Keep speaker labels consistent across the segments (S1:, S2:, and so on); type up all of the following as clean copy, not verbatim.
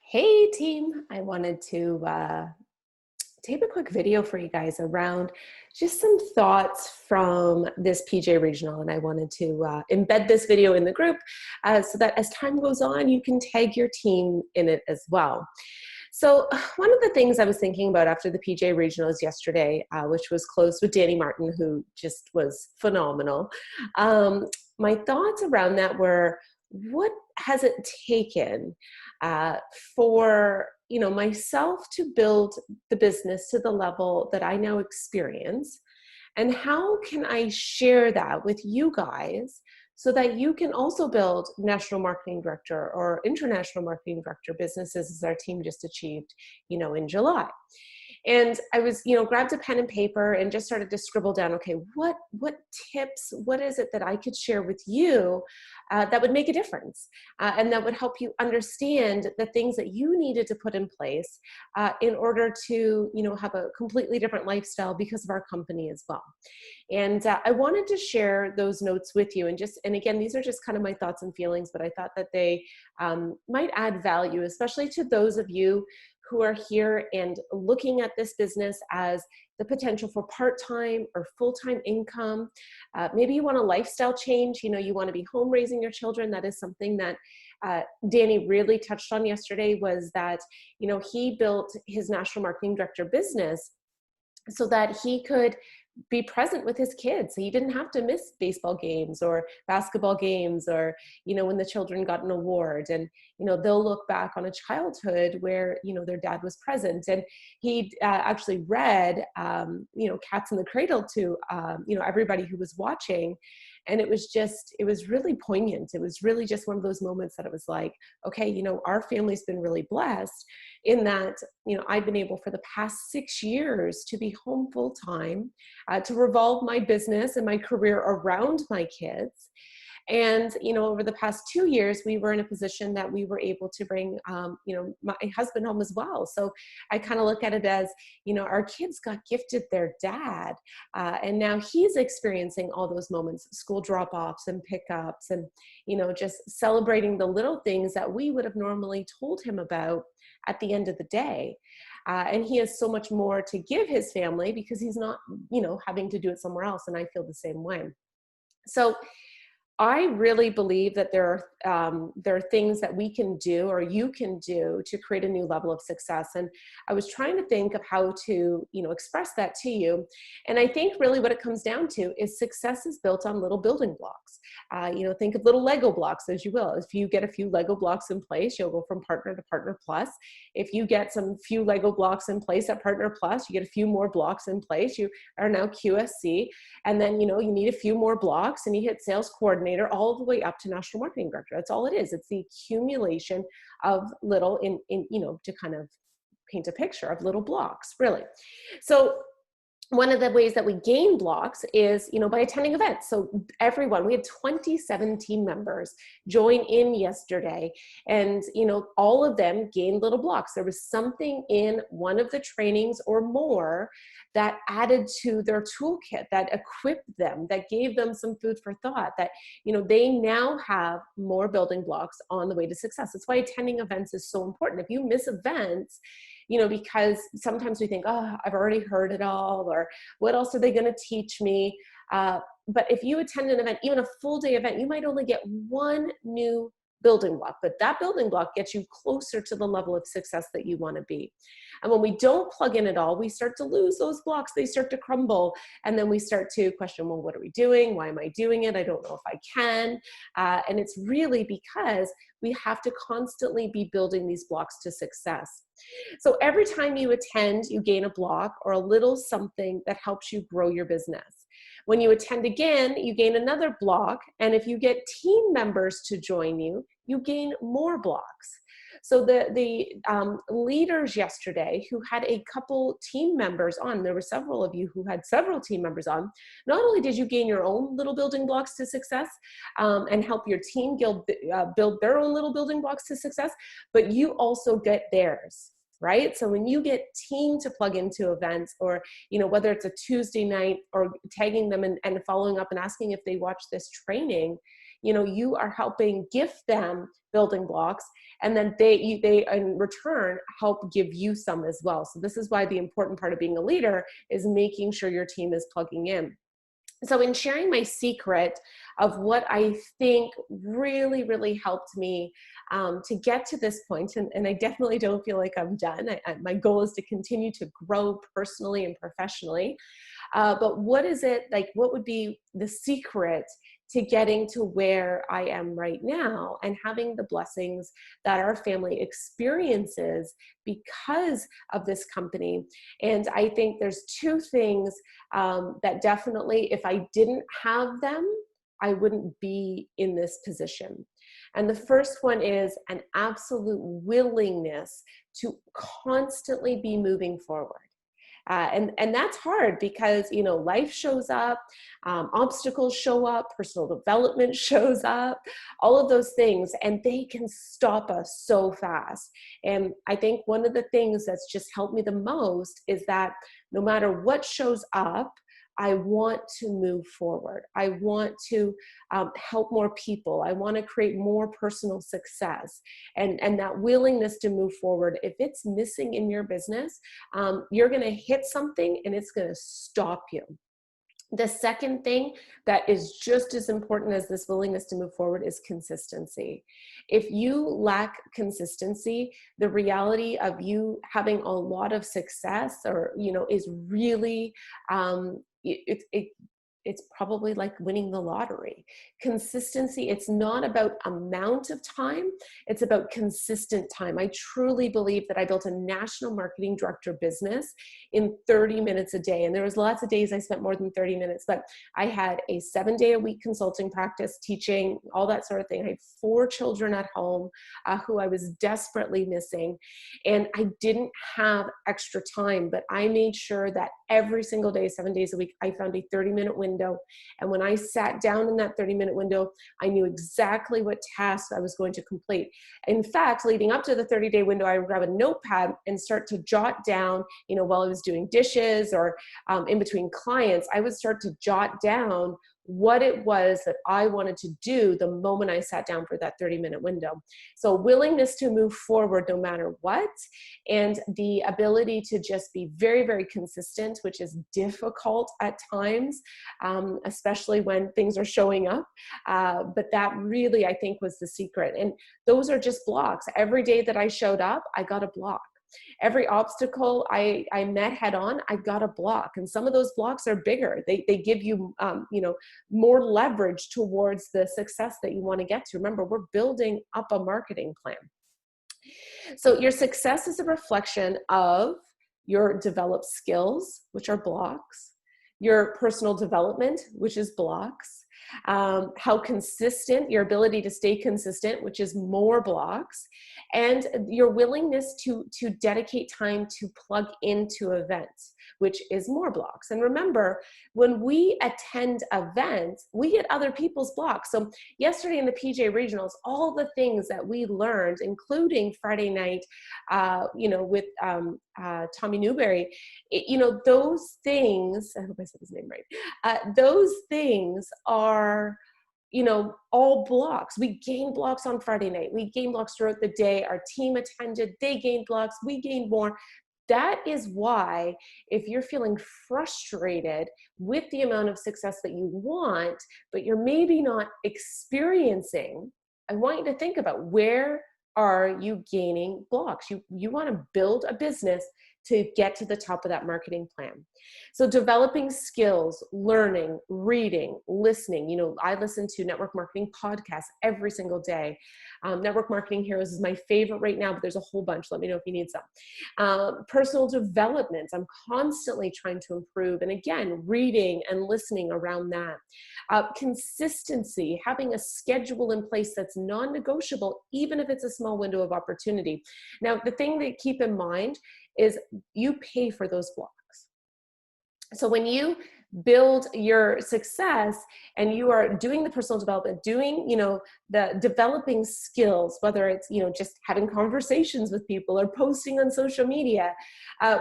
S1: Hey team, I wanted to tape a quick video for you guys around just some thoughts from this PJ Regional, and I wanted to embed this video in the group so that as time goes on, you can tag your team in it as well. So one of the things I was thinking about after the PJ Regionals yesterday, which was closed with Danny Martin, who just was phenomenal, my thoughts around that were, what has it taken uh, for myself to build the business to the level that I now experience, and how can I share that with you guys so that you can also build national marketing director or international marketing director businesses, as our team just achieved, in July. And I was, grabbed a pen and paper and just started to scribble down, okay, what tips, what is it that I could share with you that would make a difference and that would help you understand the things that you needed to put in place in order to, have a completely different lifestyle because of our company as well. And I wanted to share those notes with you, and again, these are just kind of my thoughts and feelings, but I thought that they might add value, especially to those of you who are here and looking at this business as the potential for part-time or full-time income. Maybe you want a lifestyle change, you want to be home raising your children. That is something that Danny really touched on yesterday, was that, he built his national marketing director business so that he could be present with his kids. He didn't have to miss baseball games or basketball games, or, when the children got an award, and, they'll look back on a childhood where, their dad was present. And he actually read, Cats in the Cradle to, everybody who was watching. And it was really poignant. It was really just one of those moments that it was like, okay, our family's been really blessed in that, I've been able for the past 6 years to be home full time, to revolve my business and my career around my kids. And, over the past 2 years, we were in a position that we were able to bring, my husband home as well. So I kind of look at it as, our kids got gifted their dad. And now he's experiencing all those moments, school drop-offs and pickups, and, just celebrating the little things that we would have normally told him about at the end of the day. And he has so much more to give his family because he's not, having to do it somewhere else. And I feel the same way. So I really believe that there are things that we can do, or you can do, to create a new level of success. And I was trying to think of how to, express that to you. And I think really what it comes down to is success is built on little building blocks. Think of little Lego blocks, as you will. If you get a few Lego blocks in place, you'll go from partner to partner plus. If you get some few Lego blocks in place at partner plus, you get a few more blocks in place, you are now QSC. And then, you need a few more blocks and you hit sales coordinator, all the way up to national marketing director. That's all it is. It's the accumulation of little to kind of paint a picture of little blocks, really. So one of the ways that we gain blocks is, by attending events. So we had 27 team members join in yesterday, and, all of them gained little blocks. There was something in one of the trainings or more that added to their toolkit, that equipped them, that gave them some food for thought, that, they now have more building blocks on the way to success. That's why attending events is so important. If you miss events, because sometimes we think, oh, I've already heard it all, or what else are they going to teach me? But if you attend an event, even a full day event, you might only get one new building block, but that building block gets you closer to the level of success that you want to be. And when we don't plug in at all, we start to lose those blocks. They start to crumble. And then we start to question, well, what are we doing? Why am I doing it? I don't know if I can. And it's really because we have to constantly be building these blocks to success. So every time you attend, you gain a block or a little something that helps you grow your business. When you attend again, you gain another block. And if you get team members to join you, you gain more blocks. So the leaders yesterday who had a couple team members on, there were several of you who had several team members on, not only did you gain your own little building blocks to success and help your team build their own little building blocks to success, but you also get theirs. Right? So when you get team to plug into events, or, whether it's a Tuesday night, or tagging them and following up and asking if they watch this training, you are helping gift them building blocks, and then they in return help give you some as well. So this is why the important part of being a leader is making sure your team is plugging in. So in sharing my secret of what I think really, really helped me to get to this point, and I definitely don't feel like I'm done. My goal is to continue to grow personally and professionally. But what is it like? What would be the secret to getting to where I am right now and having the blessings that our family experiences because of this company? And I think there's two things that definitely, if I didn't have them, I wouldn't be in this position. And the first one is an absolute willingness to constantly be moving forward. And that's hard because, life shows up, obstacles show up, personal development shows up, all of those things, and they can stop us so fast. And I think one of the things that's just helped me the most is that no matter what shows up, I want to move forward. I want to help more people. I want to create more personal success. And that willingness to move forward, if it's missing in your business, you're going to hit something and it's going to stop you. The second thing that is just as important as this willingness to move forward is consistency. If you lack consistency, the reality of you having a lot of success is really, it's probably like winning the lottery. Consistency, it's not about amount of time, it's about consistent time. I truly believe that I built a national marketing director business in 30 minutes a day. And there was lots of days I spent more than 30 minutes, but I had a 7-day-a-week consulting practice, teaching, all that sort of thing. I had 4 children at home who I was desperately missing. And I didn't have extra time, but I made sure that every single day, 7 days a week, I found a 30-minute window. And when I sat down in that 30-minute window, I knew exactly what tasks I was going to complete. In fact, leading up to the 30-day window, I would grab a notepad and start to jot down, while I was doing dishes or in between clients, I would start to jot down what it was that I wanted to do the moment I sat down for that 30-minute window. So willingness to move forward no matter what, and the ability to just be very, very consistent, which is difficult at times, especially when things are showing up. But that really, I think, was the secret. And those are just blocks. Every day that I showed up, I got a block. Every obstacle I met head on, I got a block. And some of those blocks are bigger. They give you, more leverage towards the success that you want to get to. Remember, we're building up a marketing plan. So your success is a reflection of your developed skills, which are blocks, your personal development, which is blocks, how consistent, your ability to stay consistent, which is more blocks, and your willingness to dedicate time to plug into events, which is more blocks. And remember, when we attend events, we get other people's blocks. So yesterday in the PJ Regionals, all the things that we learned, including Friday night, with Tommy Newberry, those things, I hope I said his name right, those things are all blocks. We gained blocks on Friday night. We gained blocks throughout the day. Our team attended. They gained blocks. We gained more. That is why, if you're feeling frustrated with the amount of success that you want, but you're maybe not experiencing, I want you to think about, where are you gaining blocks? You want to build a business to get to the top of that marketing plan. So developing skills, learning, reading, listening. I listen to network marketing podcasts every single day. Network Marketing Heroes is my favorite right now, but there's a whole bunch. Let me know if you need some. Personal development. I'm constantly trying to improve. And again, reading and listening around that. Consistency, having a schedule in place that's non-negotiable, even if it's a small window of opportunity. Now, the thing to keep in mind is you pay for those blocks. So when you build your success and you are doing the personal development, doing, the developing skills, whether it's, just having conversations with people or posting on social media,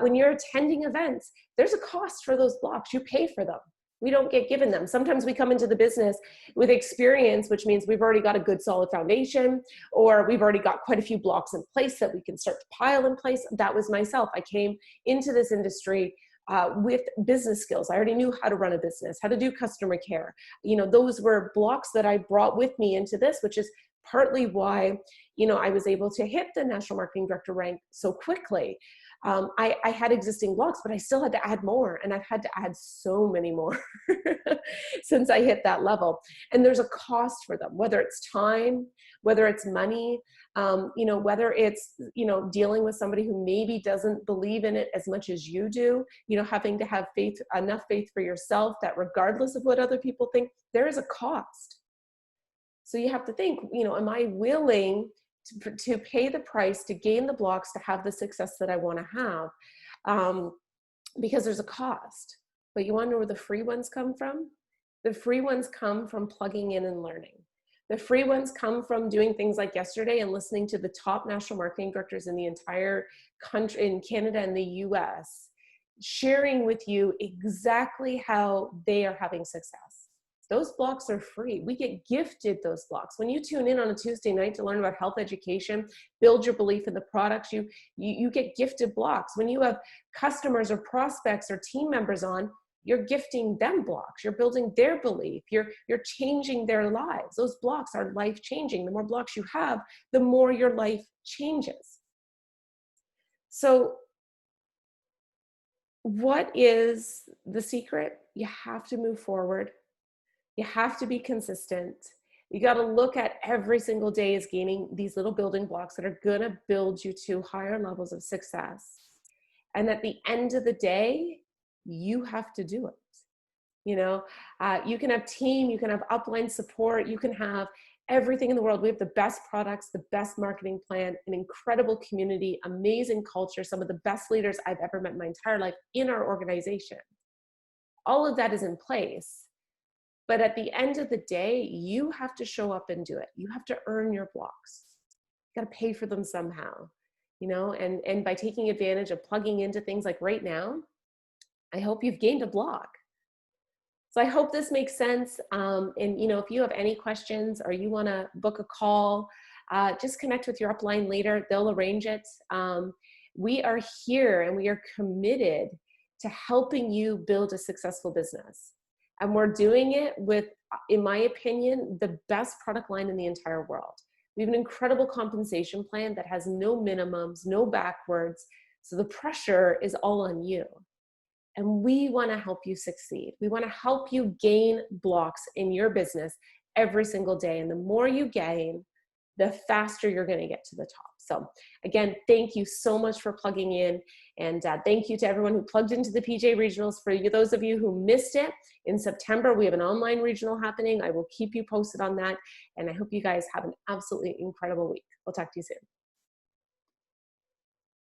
S1: when you're attending events, there's a cost for those blocks. You pay for them. We don't get given them. Sometimes we come into the business with experience, which means we've already got a good solid foundation, or we've already got quite a few blocks in place that we can start to pile in place. That was myself. I came into this industry with business skills. I already knew how to run a business, how to do customer care. You know, those were blocks that I brought with me into this, which is partly why, you know, I was able to hit the national marketing director rank so quickly. I had existing blocks, but I still had to add more, and I've had to add so many more since I hit that level. And there's a cost for them, whether it's time, whether it's money, you know, whether it's, you know, dealing with somebody who maybe doesn't believe in it as much as you do, you know, having to have faith, enough faith for yourself that regardless of what other people think, there is a cost. So you have to think, you know, am I willing to pay the price to gain the blocks to have the success that I want to have? Because there's a cost. But you want to know where the free ones come from? The free ones come from plugging in and learning. The free ones come from doing things like yesterday and listening to the top national marketing directors in the entire country, in Canada and the US, sharing with you exactly how they are having success. Those blocks are free. We get gifted those blocks. When you tune in on a Tuesday night to learn about health education, build your belief in the products, you get gifted blocks. When you have customers or prospects or team members on, you're gifting them blocks. You're building their belief. You're changing their lives. Those blocks are life-changing. The more blocks you have, the more your life changes. So what is the secret? You have to move forward. You have to be consistent. You got to look at every single day as gaining these little building blocks that are going to build you to higher levels of success. And at the end of the day, you have to do it. You know, you can have team, you can have upline support, you can have everything in the world. We have the best products, the best marketing plan, an incredible community, amazing culture, some of the best leaders I've ever met in my entire life in our organization. All of that is in place. But at the end of the day, you have to show up and do it. You have to earn your blocks. You got to pay for them somehow, you know, and by taking advantage of plugging into things like right now, I hope you've gained a block. So I hope this makes sense. And, you know, if you have any questions or you want to book a call, just connect with your upline leader. They'll arrange it. We are here and we are committed to helping you build a successful business. And we're doing it with, in my opinion, the best product line in the entire world. We have an incredible compensation plan that has no minimums, no backwards. So the pressure is all on you. And we want to help you succeed. We want to help you gain blocks in your business every single day. And the more you gain, the faster you're going to get to the top. So again, thank you so much for plugging in. And thank you to everyone who plugged into the PJ Regionals. For you, those of you who missed it, in September, we have an online regional happening. I will keep you posted on that. And I hope you guys have an absolutely incredible week. We'll talk to you soon.